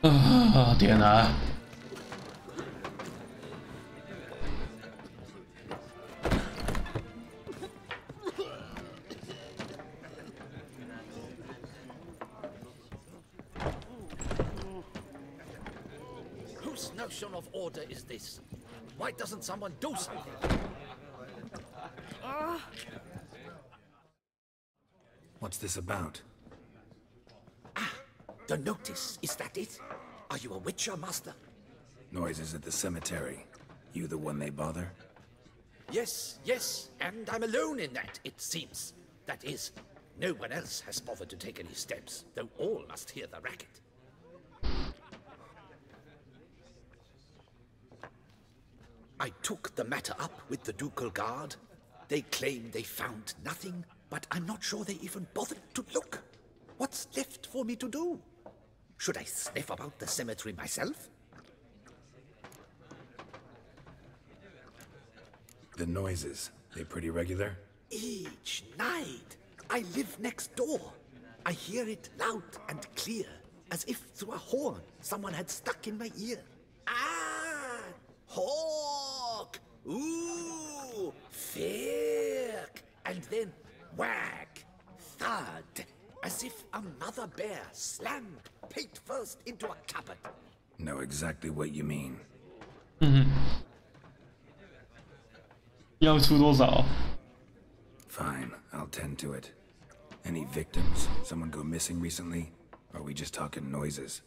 啊！天哪！ Whose notion of order is this? Why doesn't someone do something? What's this about? Ah, the notice. Is that it? Are you a witcher, master? Noises at the cemetery. You the one they bother? Yes, yes, and I'm alone in that, it seems. That is, no one else has bothered to take any steps, though all must hear the racket. I took the matter up with the ducal guard. They claim they found nothing, but I'm not sure they even bothered to look. What's left for me to do? Should I sniff about the cemetery myself? The noises, they pretty regular? Each night. I live next door. I hear it loud and clear, as if through a horn someone had stuck in my ear. Ah! Hawk! Ooh! Firk! And then whack! Thud! As if a mother bear slammed pate first into a cupboard. Know exactly what you mean. 要出多少？ Fine, I'll tend to it. Any victims? Someone go missing recently? Or are we just talking noises?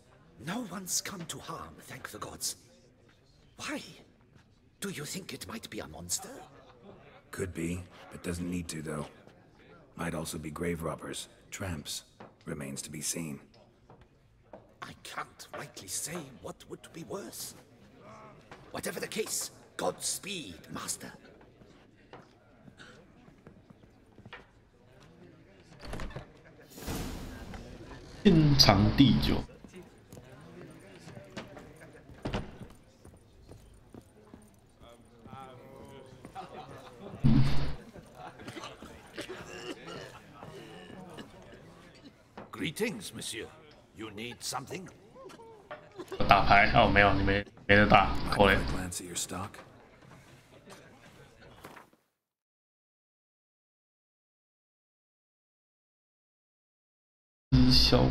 No one's come to harm, thank the gods. Why? Do you think it might be a monster? Could be, but doesn't need to, though. Might also be grave robbers, tramps. Remains to be seen. I can't rightly say what would be worse. Whatever the case, Godspeed, Master. 天长地久。Greetings, Monsieur. You need something? 打牌哦，没有，你没得打，扣嘞。 Glance at your stock. 知晓。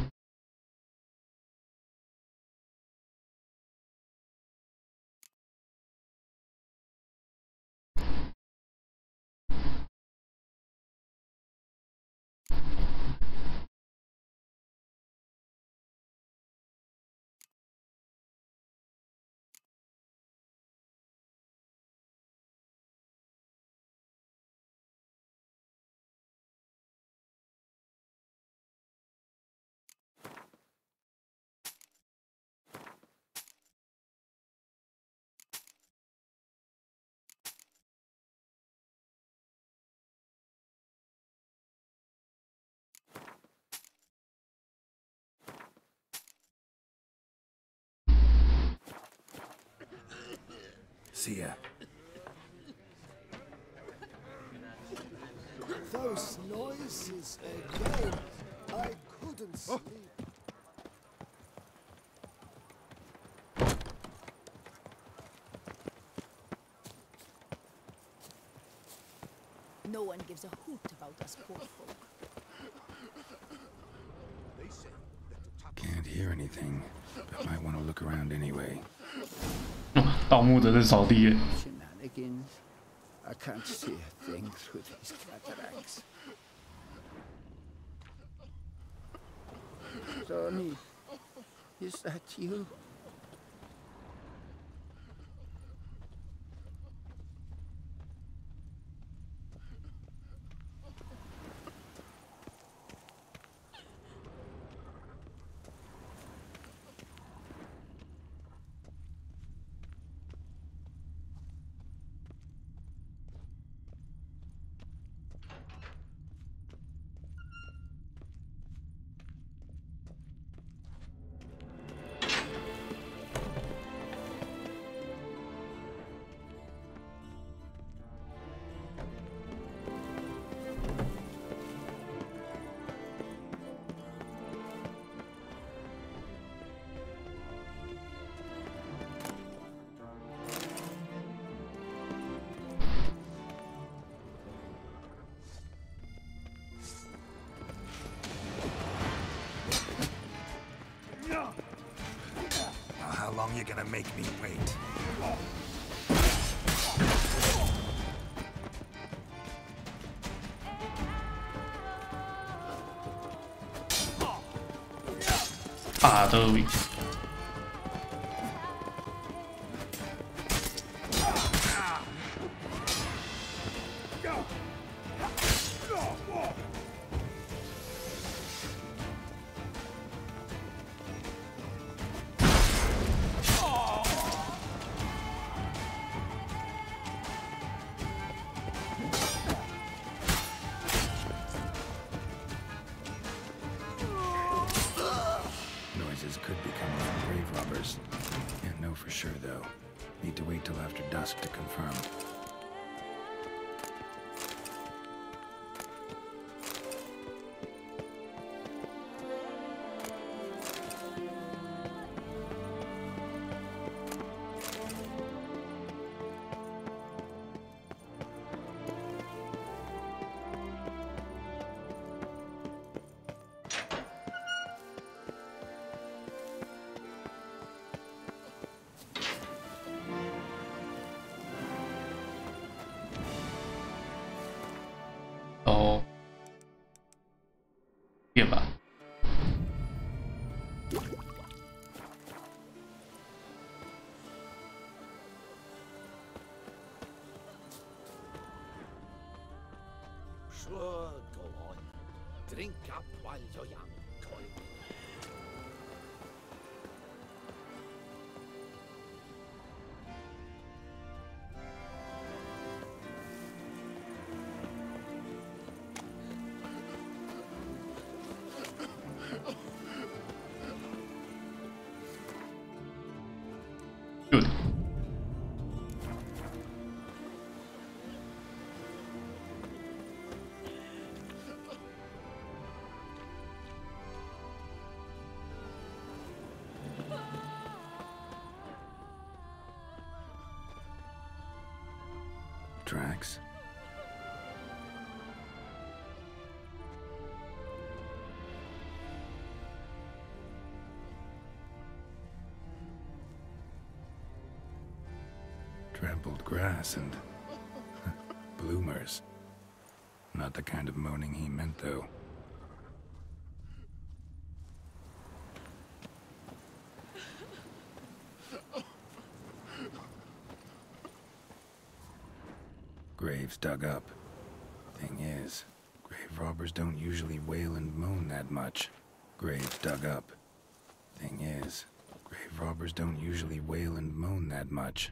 See ya. Those noises again. I couldn't sleep. No one gives a hoot about us poor folk. Can't hear anything, but might want to look around anyway. 盗墓者在扫地耶。 Shenanigans. I can't see a thing through these cataracts. Sonny, is that you? How long you gonna make me wait? Ah,都。Noises could be coming from grave robbers. Can't know for sure, though. Need to wait till after dusk to confirm.哦，变吧。Sure, go on. Drink up while you're young, Colin. Good. Tracks? Trampled grass and bloomers. Not the kind of moaning he meant, though. Graves dug up. Thing is, grave robbers don't usually wail and moan that much. Graves dug up. Thing is, grave robbers don't usually wail and moan that much.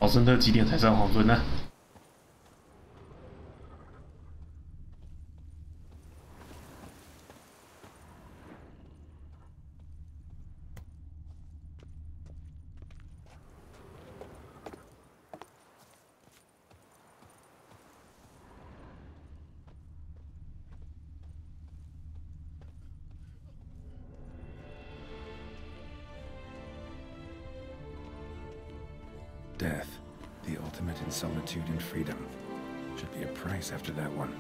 《保森特》几点才上黄昏呢？Death, the ultimate in solitude and freedom. Should be a price after that one.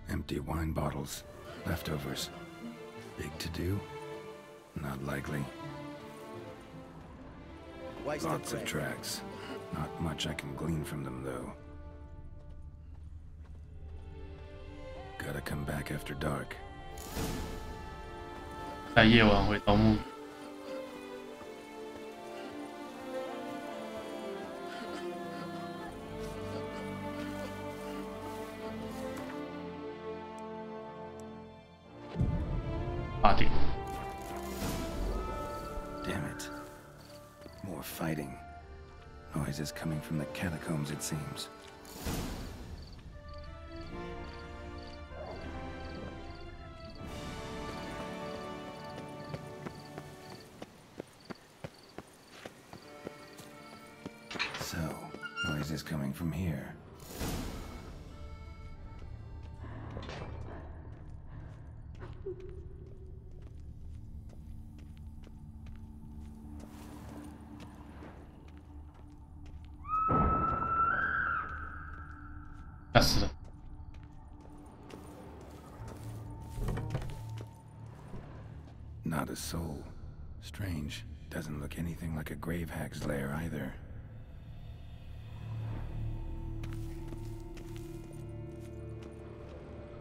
Empty wine bottles. Leftovers. Big to do? Not likely. Lots of tracks. Not much I can glean from them, though. Gotta come back after dark. 在夜晚会盗墓。8点。Damn it. More fighting. Noises coming from the catacombs, it seems. noise is coming from here. Not a soul. Strange. Doesn't look anything like a grave hag's lair either.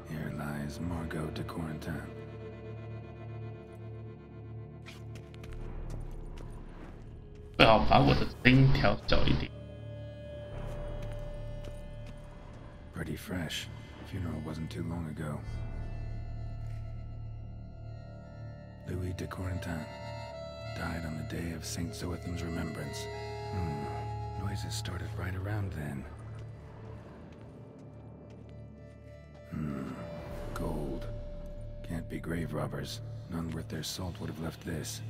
Here lies Margot de Corentin. Pretty fresh. Funeral wasn't too long ago. Louis de Corentin died on the day of Saint Zoetham's remembrance. Noises started right around then. Gold. Can't be grave robbers. None worth their salt would have left this.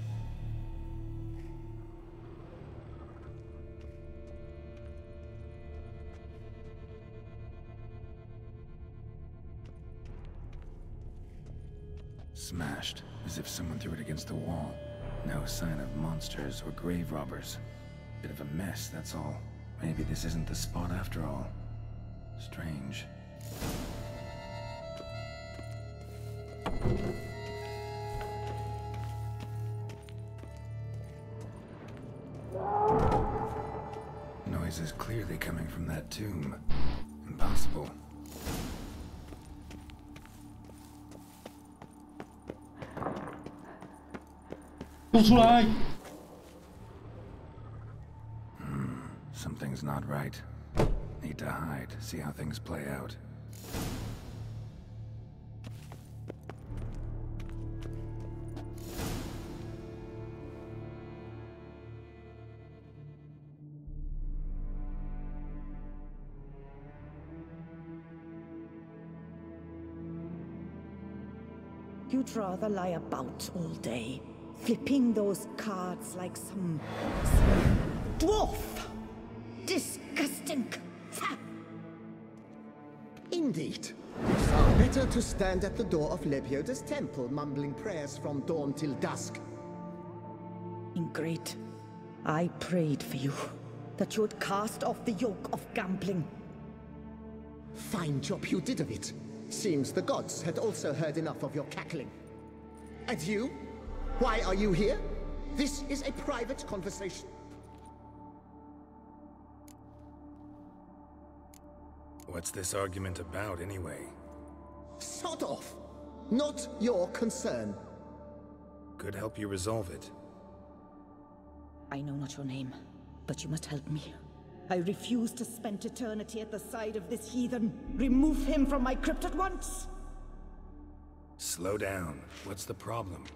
Smashed, as if someone threw it against the wall. No sign of monsters or grave robbers. Bit of a mess, that's all. Maybe this isn't the spot after all. Strange. Noise is clearly coming from that tomb. Impossible. Something's not right. Need to hide, see how things play out. You'd rather lie about all day, flipping those cards like some dwarf. Disgusting. Indeed. Far better to stand at the door of Lebioda's temple, mumbling prayers from dawn till dusk. Ingrid, I prayed for you, that you would cast off the yoke of gambling. Fine job you did of it. Seems the gods had also heard enough of your cackling. And you? Why are you here? This is a private conversation. What's this argument about, anyway? Sod off! Not your concern. Could help you resolve it. I know not your name, but you must help me. I refuse to spend eternity at the side of this heathen. Remove him from my crypt at once! Slow down. What's the problem?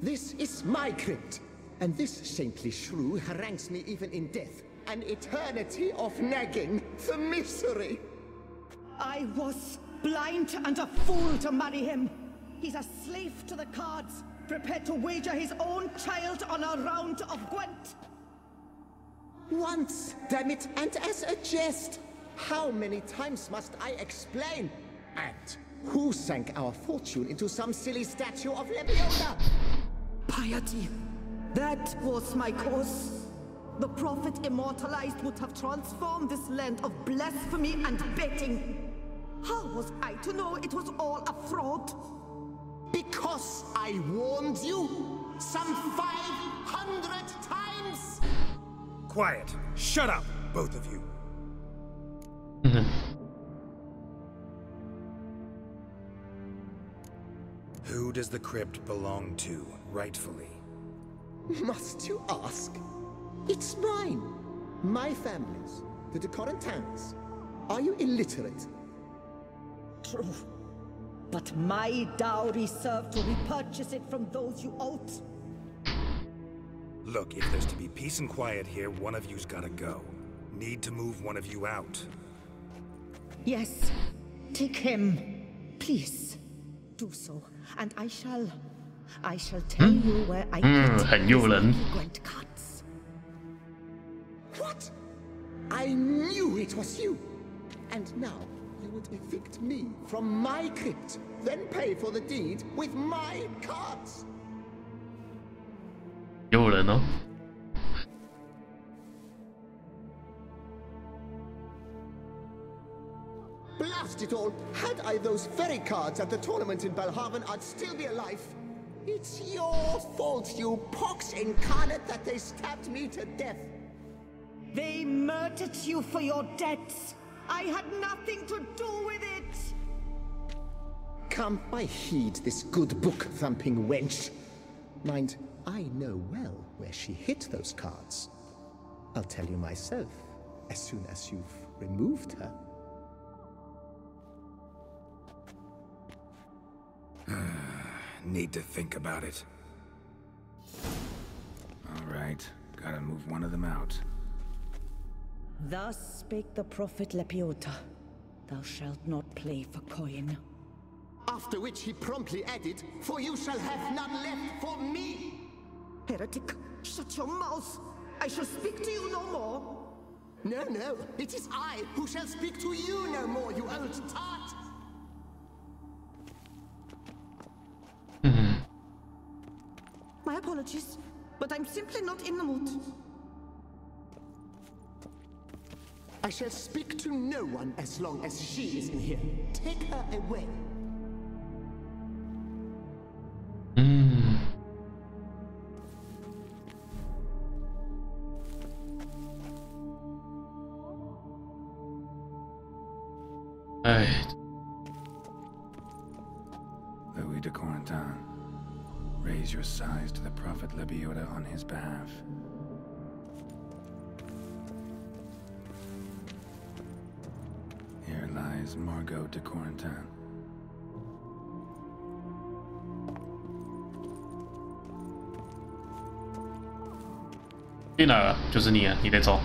This is my crypt, and this saintly shrew harangues me even in death. An eternity of nagging, the misery! I was blind and a fool to marry him. He's a slave to the cards, prepared to wager his own child on a round of Gwent. Once, damn it, and as a jest. How many times must I explain? And who sank our fortune into some silly statue of Lebioda? Piety. That was my cause. The prophet immortalized would have transformed this land of blasphemy and betting. How was I to know it was all a fraud? Because I warned you some 500 times! Quiet! Shut up, both of you! Who does the crypt belong to, rightfully? Must you ask? It's mine. My family's. The de Corentins. Are you illiterate? True. But my dowry served to repurchase it from those you owed. Look, if there's to be peace and quiet here, one of you's gotta go. Need to move one of you out. Yes. Take him. Please. Do so. And I shall tell you where I get很诱人。Gwent cards. What? I knew it was you. And now you would evict me from my crypt, then pay for the deed with my cards. 有人哦。 Blast it all! Had I those very cards at the tournament in Belhaven, I'd still be alive. It's your fault, you pox incarnate, that they stabbed me to death. They murdered you for your debts. I had nothing to do with it. Come, I heed this good book-thumping wench. Mind, I know well where she hid those cards. I'll tell you myself, as soon as you've removed her. Need to think about it. All right, gotta move one of them out. Thus spake the prophet Lepiota. Thou shalt not play for coin. After which he promptly added, "For you shall have none left for me." Heretic, shut your mouth. I shall speak to you no more. No, no, it is I who shall speak to you no more, you old tart. My apologies, but I'm simply not in the mood. I shall speak to no one as long as she is in here. Take her away. Louis de Corentin, raise your sighs to the prophet Lepiota on his behalf. Here lies Margot de Corentin. 进来了，就是你啊，你得走。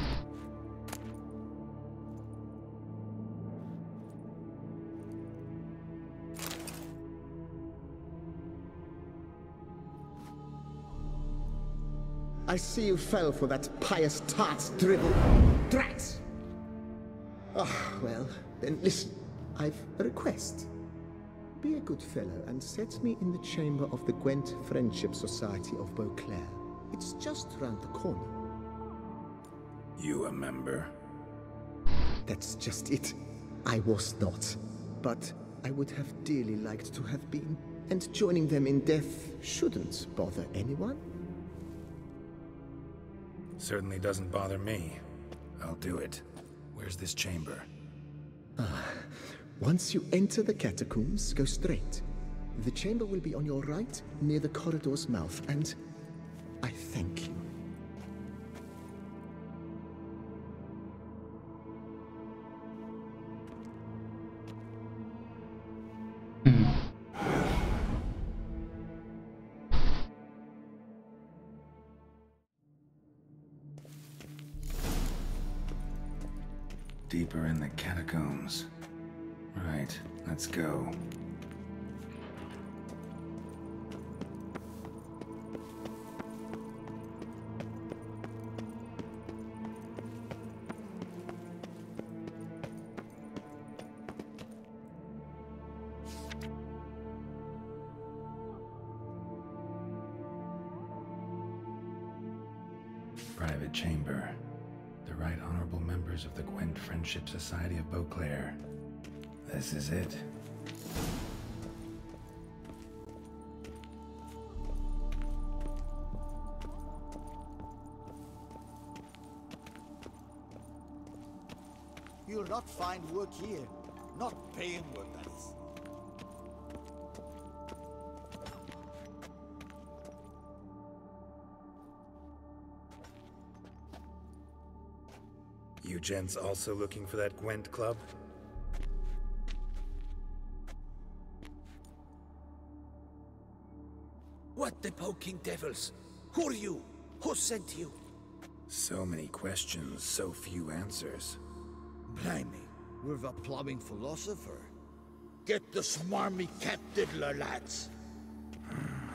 I see you fell for that pious tart's dribble. Drats! Ah, well, then listen. I've a request. Be a good fellow and set me in the chamber of the Gwent Friendship Society of Beauclair. It's just round the corner. You a member? That's just it. I was not. But I would have dearly liked to have been. And joining them in death shouldn't bother anyone. Certainly doesn't bother me. I'll do it. Where's this chamber? Once you enter the catacombs, go straight. The chamber will be on your right, near the corridor's mouth, and I thank you. Deeper in the catacombs. Right, let's go. Private chamber. The Right Honorable members of the Gwent Friendship Society of Beauclair. This is it. You'll not find work here. Not paying work, that is. You gents also looking for that Gwent club? What the poking devils? Who are you? Who sent you? So many questions, so few answers. Blimey, we're the plumbing philosopher. Get the smarmy cat diddler, lads.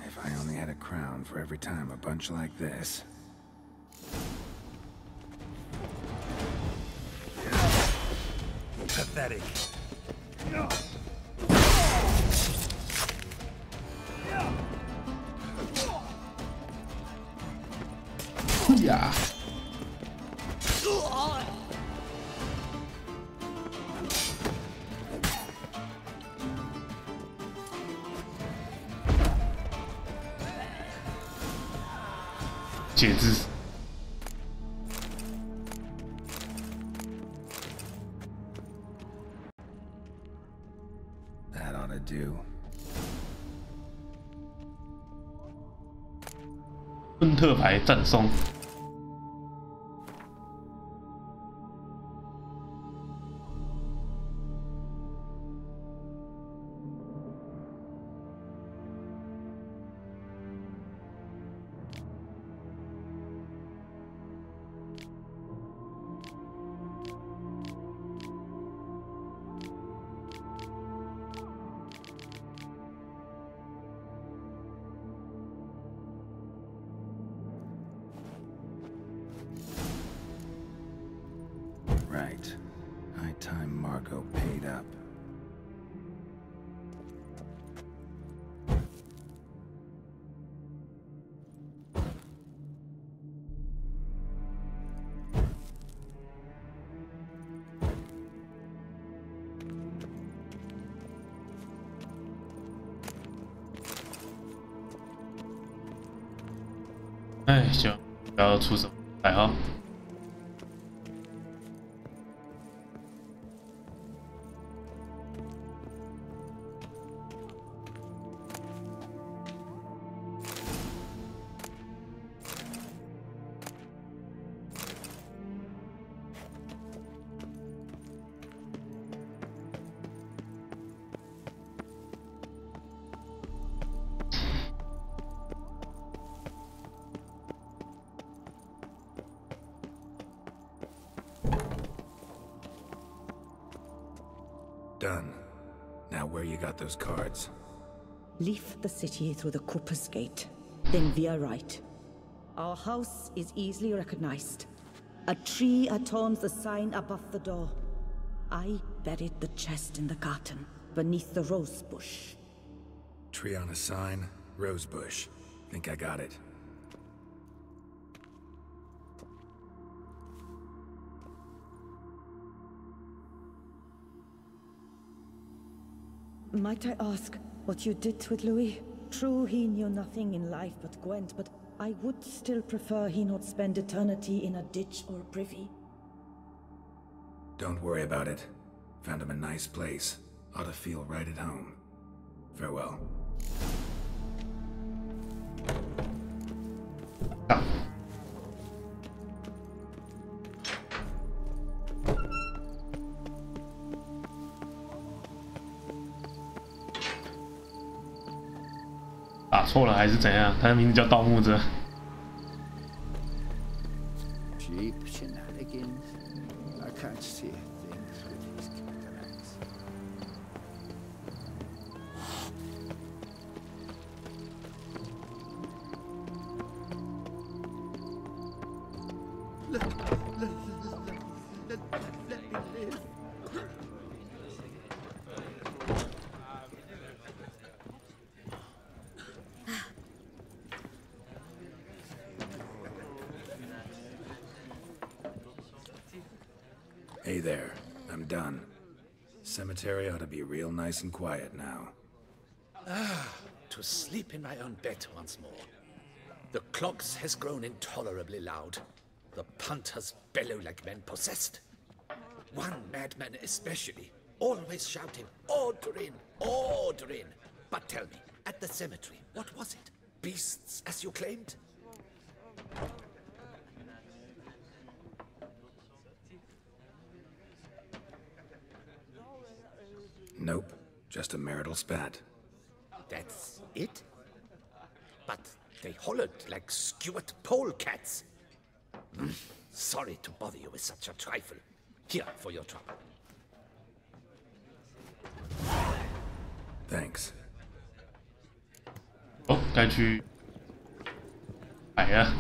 If I only had a crown for every time a bunch like this. Pathetic. 呀！节制。That ought to do. 昆特牌赞松。Right. High time Margot paid up.哎，行，不要出什么还好。Done. Now where you got those cards? Leave the city through the Cooper's Gate, then veer right. Our house is easily recognized. A tree adorns the sign above the door. I buried the chest in the garden, beneath the rose bush. Tree on a sign, rose bush. Think I got it. Might I ask what you did with Louis? True, he knew nothing in life but Gwent, but I would still prefer he not spend eternity in a ditch or privy. Don't worry about it. Found him a nice place. Ought to feel right at home. Farewell. 打错了还是怎样？他的名字叫盗墓者。Cheap shenanigans. I can't see things with these cataracts. Let me live. Hey there. I'm done. Cemetery ought to be real nice and quiet now. To sleep in my own bed once more. The clogs has grown intolerably loud. The punters bellow like men possessed. One madman especially, always shouting, "Order in! Order in!" But tell me, at the cemetery, what was it? Beasts, as you claimed? Nope. Just a marital spat. That's it? But they hollered like Stuart polecats. Sorry to bother you with such a trifle. Here for your trouble. Thanks. 哦，该去摆了。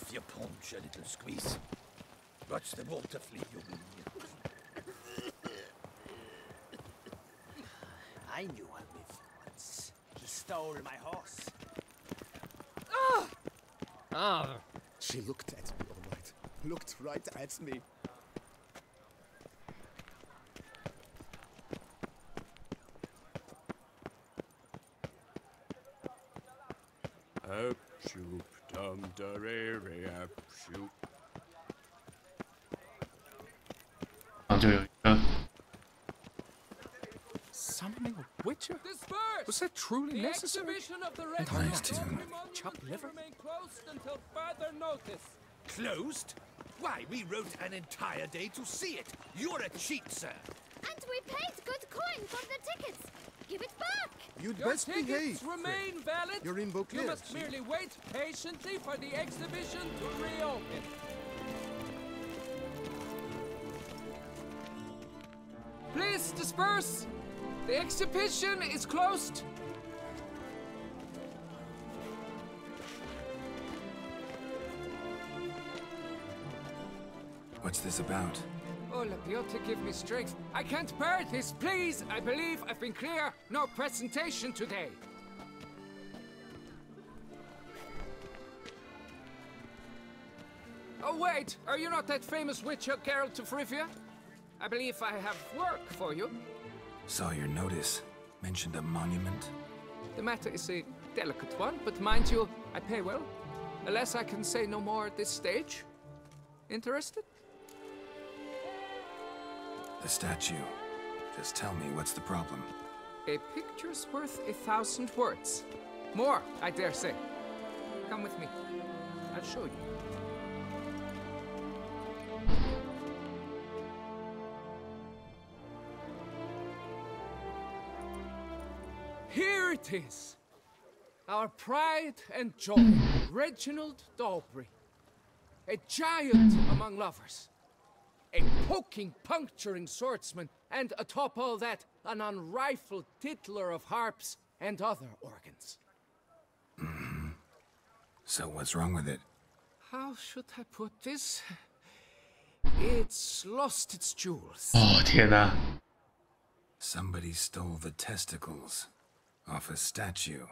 if you punch a little squeeze. Watch the water flee, you mean. I knew a myth once. He stole my horse. She looked at me, all right. Looked right at me. Up shoop dum da re re up shoop. 然后就有一个 Summoning a witcher? Disperse! Was that truly The necessary? exhibition of the And Nice tune. Chopped liver? remain closed until further notice. Closed? Why, we wrote an entire day to see it. You're a cheat, sir. And we paid good coin for the tickets. Give it back. You'd Your best tickets behave. remain valid. You're in Beauclair. You must merely wait patiently for the exhibition to reopen. Please disperse. The exhibition is closed. What's this about? Oh, Lapiota, give me strength. I can't bear this, please. I believe I've been clear. No presentation today. Oh, wait. Are you not that famous witcher, Geralt of Rivia? I believe I have work for you. Saw your notice. Mentioned a monument. The matter is a delicate one, but mind you, I pay well. Alas, I can say no more at this stage. Interested? The statue. Just tell me, what's the problem? A picture's worth 1,000 words. More, I dare say. Come with me. I'll show you. Here it is. Our pride and joy, Reginald Dalbury. A giant among lovers. A poking, puncturing swordsman, and atop all that, an unrifled tittler of harps and other organs. So what's wrong with it? How should I put this? It's lost its jewels. 哦天哪！ Somebody stole the testicles off a statue.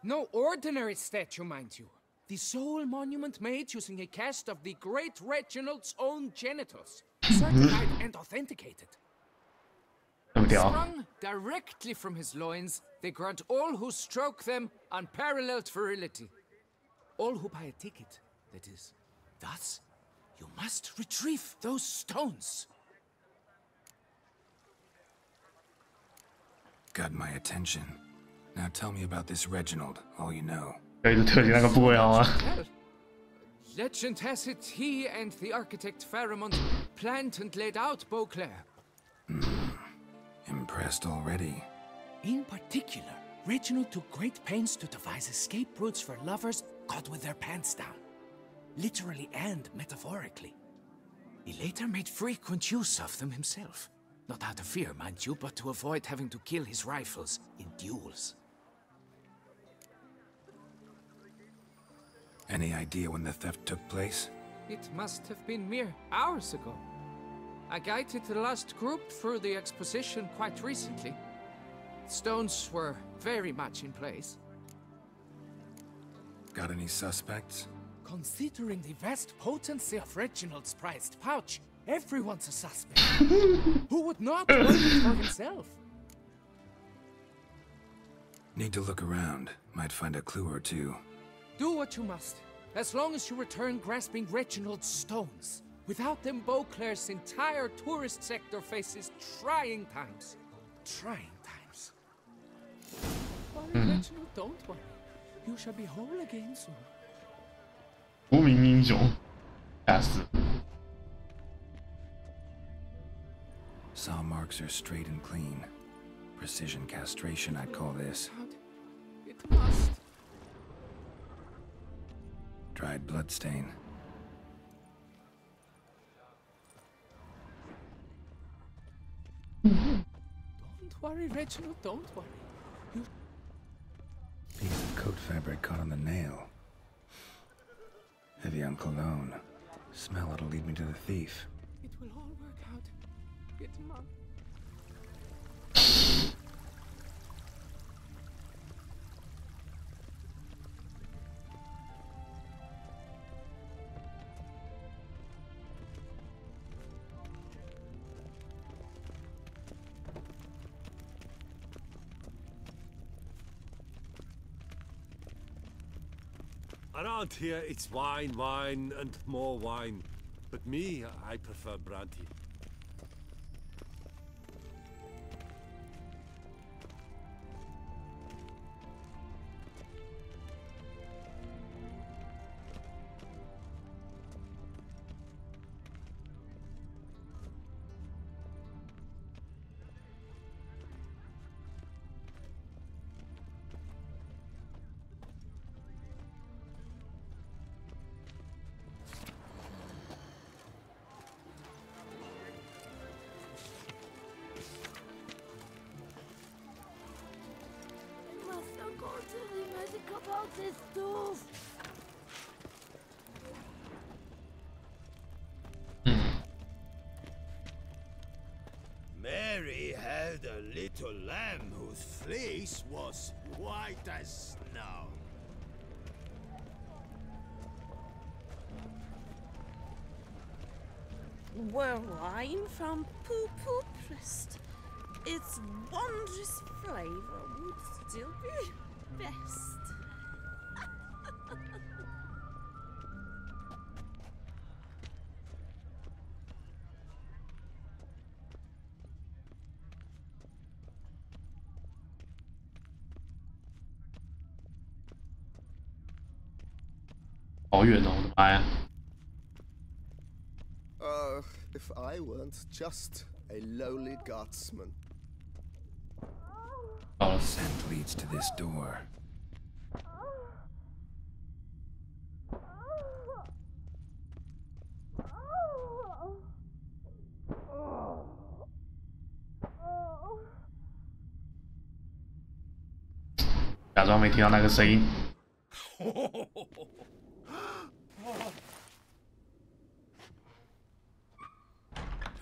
No ordinary statue, mind you. The sole monument made using a cast of the great Reginald's own genitals. Certified and authenticated. 这么屌， Sprung directly from his loins, they grant all who stroke them unparalleled virility. All who buy a ticket, that is. Thus, you must retrieve those stones. Got my attention. Now tell me about this Reginald, all you know. 可以是特写那个部位好吗？ Well, legend has it he and the architect Pharamond planned and laid out Beauclair. Impressed already. In particular, Reginald took great pains to devise escape routes for lovers caught with their pants down. Literally and metaphorically. He later made frequent use of them himself. Not out of fear, mind you, but to avoid having to kill his rivals in duels. Any idea when the theft took place? It must have been mere hours ago. I guided the last group through the exposition quite recently. Stones were very much in place. Got any suspects? Considering the vast potency of Reginald's prized pouch, everyone's a suspect. Who would not want it for himself? Need to look around. Might find a clue or two. Do what you must, as long as you return grasping Reginald's stones. Without them, Beauclair's entire tourist sector faces trying times. Trying times. Worry, Reginald, don't worry. You shall be whole again soon. 无名英雄，吓死！ Saw marks are straight and clean. Precision castration, I'd call this. It must. Dried bloodstain. Don't worry, Reginald, don't worry. You... Piece of coat fabric caught on the nail. Heavy on cologne. Smell it'll lead me to the thief. It will all work out. It's mom. Around here, it's wine, wine, and more wine. But me, I prefer brandy. Mary had a little lamb whose fleece was white as snow. Were wine from Poo pressed, its wondrous flavor would still be best.好远哦，我的妈呀！ If I weren't just a lowly guardsman. Scent leads to this door. "假装没听到那个声音。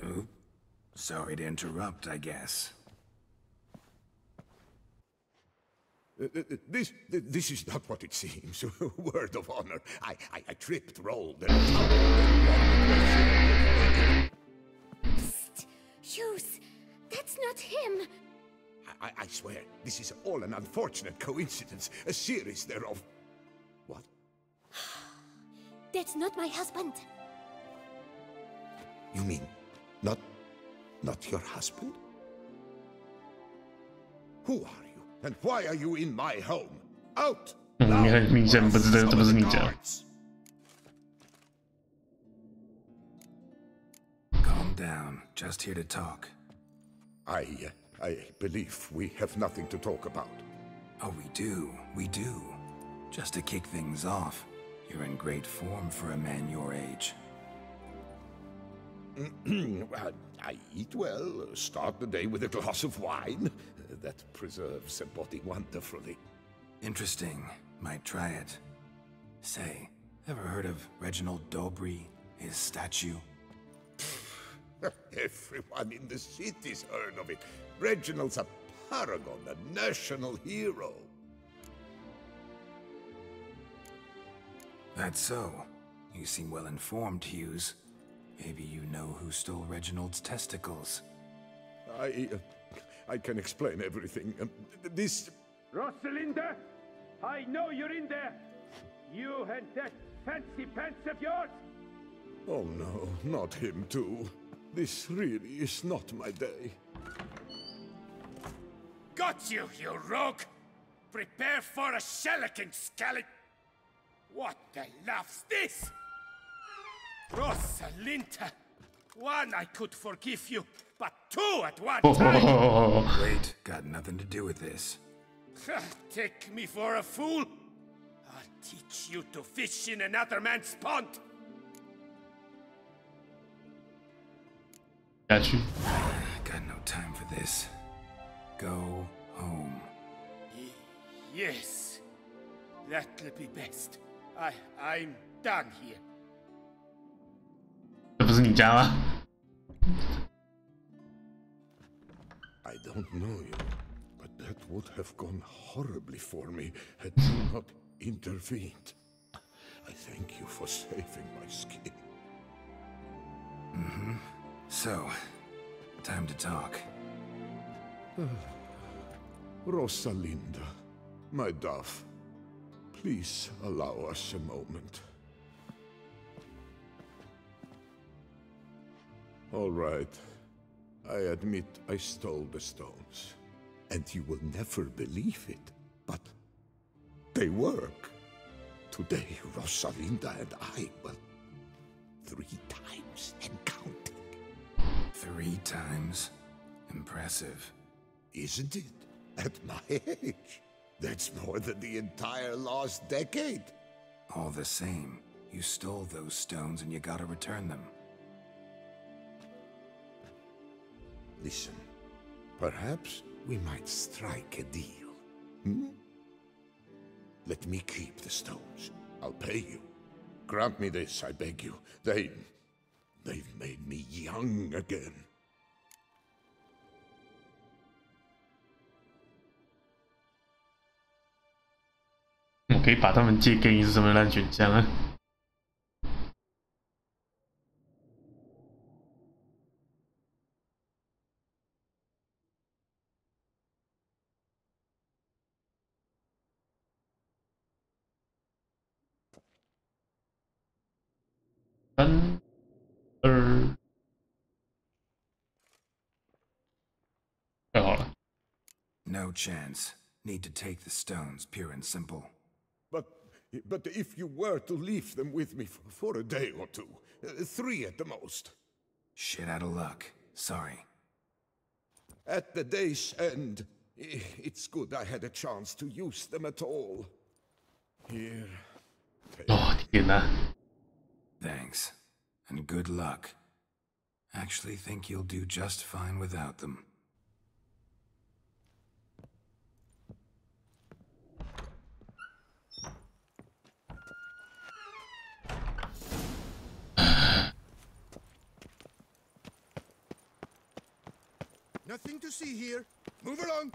Oh, sorry to interrupt, I guess. This is not what it seems. Word of honor. I tripped, rolled, and Psst! Hughes, that's not him. I swear, this is all an unfortunate coincidence. A series thereof. What? That's not my husband. You mean, not your husband? Who are you, and why are you in my home? Out! 你很明显不是这不是你家。Calm down. Just here to talk. I believe we have nothing to talk about. Oh, we do. We do. Just to kick things off, you're in great form for a man your age. I eat well, start the day with a glass of wine. That preserves a body wonderfully. Interesting. Might try it. Say, ever heard of Reginald Dobry, his statue? Everyone in the city's heard of it. Reginald's a paragon, a national hero. That's so. You seem well informed, Hughes. Maybe you know who stole Reginald's testicles. I can explain everything. This... Rosalinda! I know you're in there! You and that fancy pants of yours! Oh no, not him too. This really is not my day. Got you, you rogue! Prepare for a shellacking, Skellig! What the laugh's this? Rosalinda! One, I could forgive you, but two at one time! Wait, got nothing to do with this. Take me for a fool? I'll teach you to fish in another man's pond! Got you. Got no time for this. Go home. Yes, that'll be best. I'm done here? 这不是你家吗？ I don't know you, but that would have gone horribly for me had you not intervened. I thank you for saving my skin. Mm-hmm. So, time to talk. Rosalinda, my dove, please allow us a moment. All right. I admit I stole the stones. And you will never believe it, but they work. Today, Rosalinda and I, well, 3 times and counting. 3 times? Impressive. Isn't it? At my age. That's more than the entire last decade. All the same, you stole those stones and you gotta return them. Listen, perhaps we might strike a deal. Hmm? Let me keep the stones. I'll pay you. Grant me this, I beg you. They've made me young again.我可以把他们借给你是什么烂选项啊？ 3、2，太好了。 No chance. Need to take the stones, pure and simple. But if you were to leave them with me for a day or 2, 3 at the most. Shit out of luck. Sorry. At the day's end, it's good I had a chance to use them at all. Here. 哦，天哪！ Thanks. And good luck. Actually think you'll do just fine without them. Nothing to see here. Move along.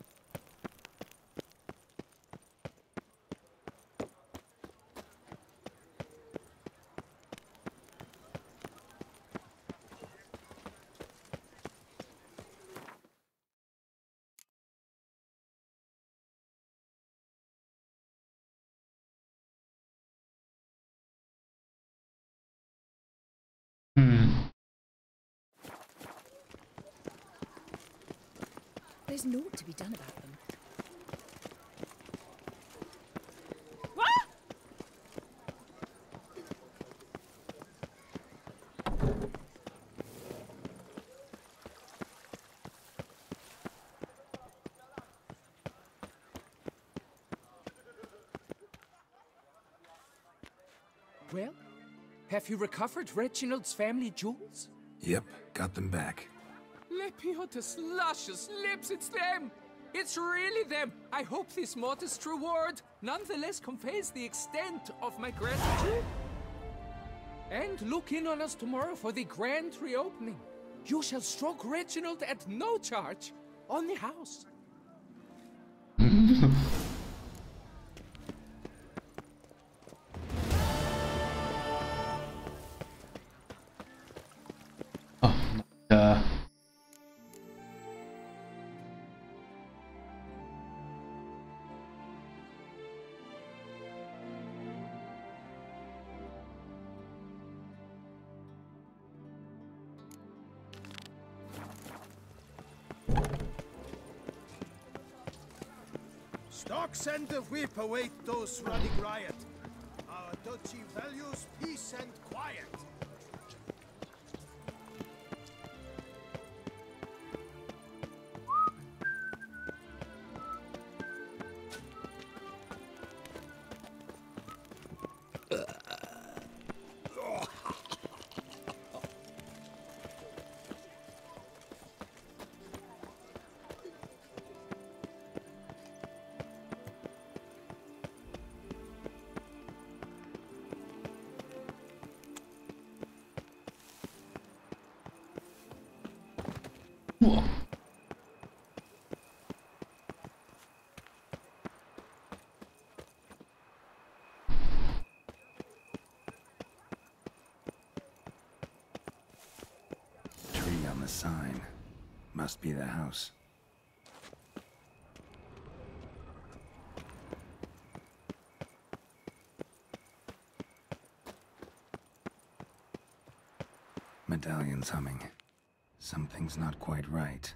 There's naught to be done about them. Well, have you recovered Reginald's family jewels? Yep, got them back. Lepiotus luscious lips, it's them! It's really them! I hope this modest reward nonetheless conveys the extent of my gratitude. And look in on us tomorrow for the grand reopening. You shall stroke Reginald at no charge on the house. Stocks and the whip await those running riot. Our duchy values peace and quiet. 哇！ Tree on the sign. Must be the house. Medallion's humming. Something's not quite right.